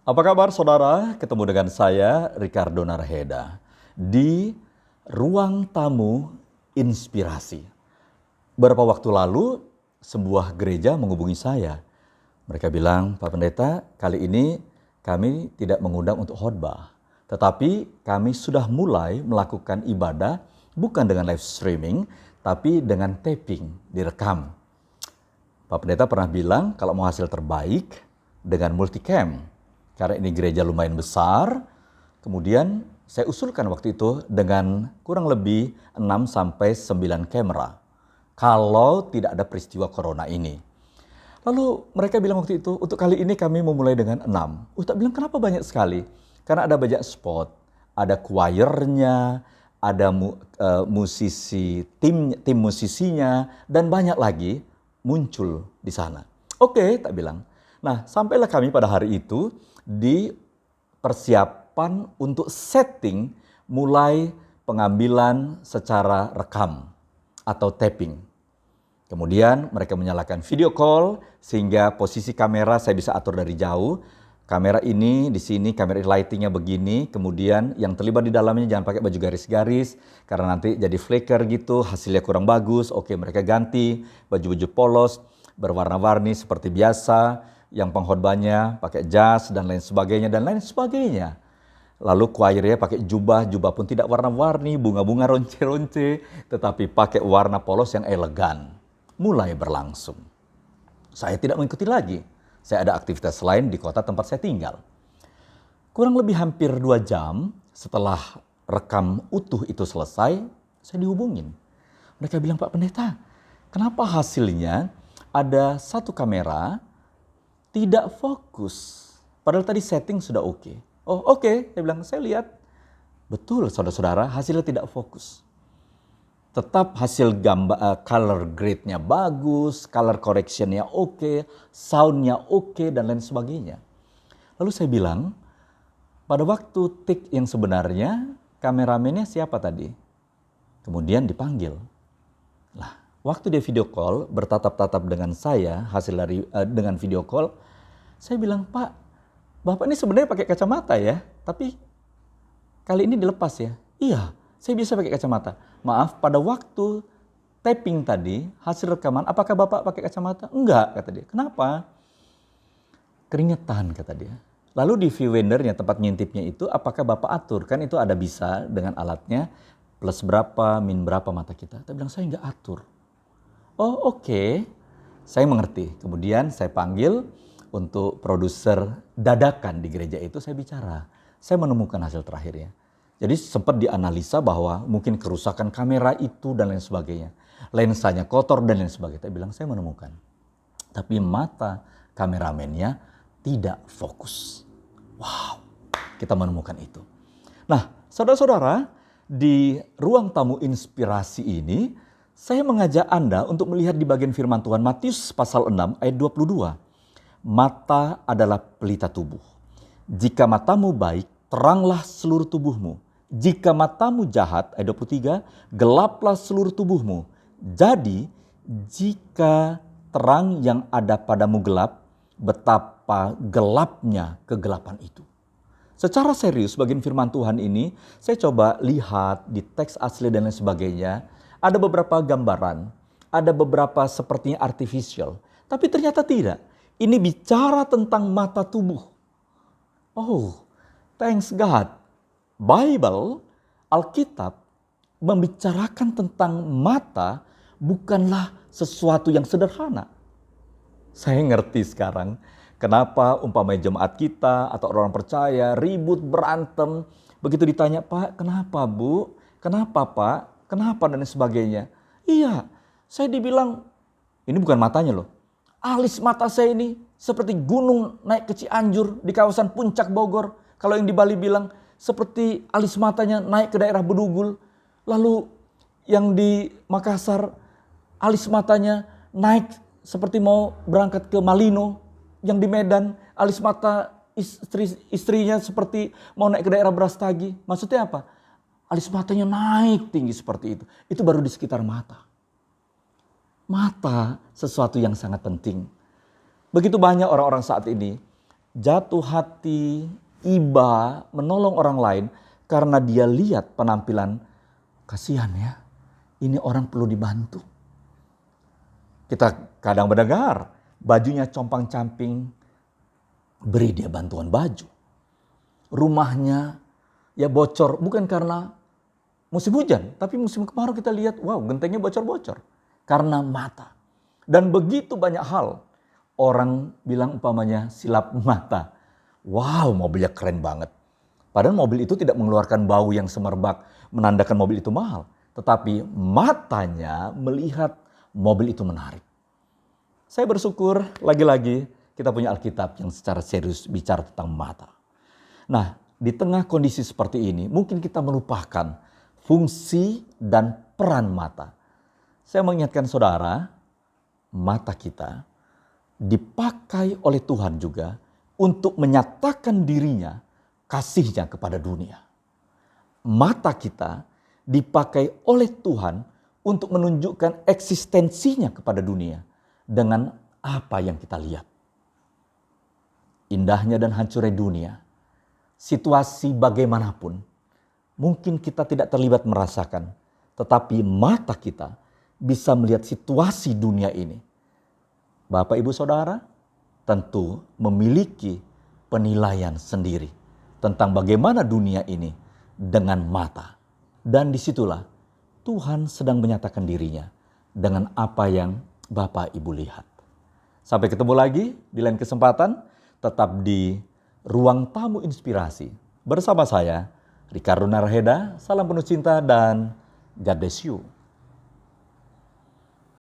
Apa kabar saudara? Ketemu dengan saya Ricardo Narheda di Ruang Tamu Inspirasi. Beberapa waktu lalu sebuah gereja menghubungi saya. Mereka bilang, Pak Pendeta, kali ini kami tidak mengundang untuk khotbah. Tetapi kami sudah mulai melakukan ibadah bukan dengan live streaming, tapi dengan taping, direkam. Pak Pendeta pernah bilang kalau mau hasil terbaik dengan multicam. Karena ini gereja lumayan besar, kemudian saya usulkan waktu itu dengan kurang lebih 6-9 kamera. Kalau tidak ada peristiwa corona ini. Lalu mereka bilang waktu itu, untuk kali ini kami memulai dengan 6. Ustaz bilang, kenapa banyak sekali? Karena ada banyak spot, ada choirnya, ada musisi, tim musisinya, dan banyak lagi muncul di sana. Oke, tak bilang. Nah, sampailah kami pada hari itu di persiapan untuk setting mulai pengambilan secara rekam atau taping. Kemudian mereka menyalakan video call sehingga posisi kamera saya bisa atur dari jauh. Kamera ini di sini, kamera lightingnya begini. Kemudian yang terlibat di dalamnya jangan pakai baju garis-garis karena nanti jadi flicker gitu, hasilnya kurang bagus. Oke, mereka ganti baju-baju polos berwarna-warni seperti biasa. Yang pengkhotbahnya pakai jas dan lain sebagainya dan lain sebagainya. Lalu choirnya pakai jubah pun tidak warna-warni, bunga-bunga ronce-ronce, tetapi pakai warna polos yang elegan. Mulai berlangsung. Saya tidak mengikuti lagi. Saya ada aktivitas lain di kota tempat saya tinggal. Kurang lebih hampir 2 jam setelah rekam utuh itu selesai, saya dihubungin. Mereka bilang, Pak Pendeta, kenapa hasilnya ada satu kamera tidak fokus? Padahal tadi setting sudah oke. Oh oke, saya bilang, saya lihat. Betul saudara-saudara, hasilnya tidak fokus. Tetap hasil gambar, color grade-nya bagus, color correction-nya oke, sound-nya oke, dan lain sebagainya. Lalu saya bilang, pada waktu take yang sebenarnya, kameramennya siapa tadi? Kemudian dipanggil. Lah, waktu dia video call, bertatap-tatap dengan saya, hasil dari dengan video call, saya bilang, Pak, Bapak ini sebenarnya pakai kacamata ya, tapi kali ini dilepas ya. Iya, saya bisa pakai kacamata. Maaf, pada waktu taping tadi, hasil rekaman, apakah Bapak pakai kacamata? Enggak, kata dia. Kenapa? Keringetan, kata dia. Lalu di view rendernya, tempat ngintipnya itu, apakah Bapak atur? Kan itu ada bisa dengan alatnya, plus berapa, min berapa mata kita. Saya bilang, saya enggak atur. Oh oke, saya mengerti. Kemudian saya panggil untuk produser dadakan di gereja itu, saya bicara. Saya menemukan hasil terakhirnya. Jadi sempat dianalisa bahwa mungkin kerusakan kamera itu dan lain sebagainya. Lensanya kotor dan lain sebagainya. Saya bilang, saya menemukan. Tapi mata kameramennya tidak fokus. Wow, kita menemukan itu. Nah, saudara-saudara, di ruang tamu inspirasi ini, saya mengajak Anda untuk melihat di bagian firman Tuhan Matius pasal 6 ayat 22. Mata adalah pelita tubuh. Jika matamu baik, teranglah seluruh tubuhmu. Jika matamu jahat, ayat 23, gelaplah seluruh tubuhmu. Jadi, jika terang yang ada padamu gelap, betapa gelapnya kegelapan itu. Secara serius bagian firman Tuhan ini, saya coba lihat di teks asli dan lain sebagainya, ada beberapa gambaran, ada beberapa sepertinya artificial, tapi ternyata tidak. Ini bicara tentang mata tubuh. Oh, thanks God. Bible, Alkitab, membicarakan tentang mata bukanlah sesuatu yang sederhana. Saya ngerti sekarang kenapa umpamanya jemaat kita atau orang percaya ribut, berantem. Begitu ditanya, Pak, kenapa Bu? Kenapa Pak? Kenapa dan sebagainya. Iya, saya dibilang, ini bukan matanya loh. Alis mata saya ini seperti gunung naik ke Cianjur di kawasan Puncak Bogor. Kalau yang di Bali bilang seperti alis matanya naik ke daerah Bedugul. Lalu yang di Makassar alis matanya naik seperti mau berangkat ke Malino. Yang di Medan alis mata istrinya seperti mau naik ke daerah Brastagi. Maksudnya apa? Alis matanya naik tinggi seperti itu. Itu baru di sekitar mata. Mata sesuatu yang sangat penting. Begitu banyak orang-orang saat ini jatuh hati, iba, menolong orang lain karena dia lihat penampilan, kasihan ya, ini orang perlu dibantu. Kita kadang mendengar bajunya compang-camping, beri dia bantuan baju. Rumahnya ya bocor, bukan karena musim hujan, tapi musim kemarau kita lihat, wow, gentengnya bocor-bocor karena mata. Dan begitu banyak hal, orang bilang umpamanya silap mata. Wow, mobilnya keren banget. Padahal mobil itu tidak mengeluarkan bau yang semerbak menandakan mobil itu mahal. Tetapi matanya melihat mobil itu menarik. Saya bersyukur lagi-lagi kita punya Alkitab yang secara serius bicara tentang mata. Nah, di tengah kondisi seperti ini mungkin kita melupakan fungsi dan peran mata. Saya mengingatkan saudara, mata kita dipakai oleh Tuhan juga untuk menyatakan dirinya, kasihnya kepada dunia. Mata kita dipakai oleh Tuhan untuk menunjukkan eksistensinya kepada dunia dengan apa yang kita lihat. Indahnya dan hancurnya dunia, situasi bagaimanapun, mungkin kita tidak terlibat merasakan, tetapi mata kita bisa melihat situasi dunia ini. Bapak, Ibu, Saudara tentu memiliki penilaian sendiri tentang bagaimana dunia ini dengan mata. Dan disitulah Tuhan sedang menyatakan dirinya dengan apa yang Bapak, Ibu lihat. Sampai ketemu lagi di lain kesempatan, tetap di Ruang Tamu Inspirasi. Bersama saya, Ricardo Naraheda, salam penuh cinta dan God bless you.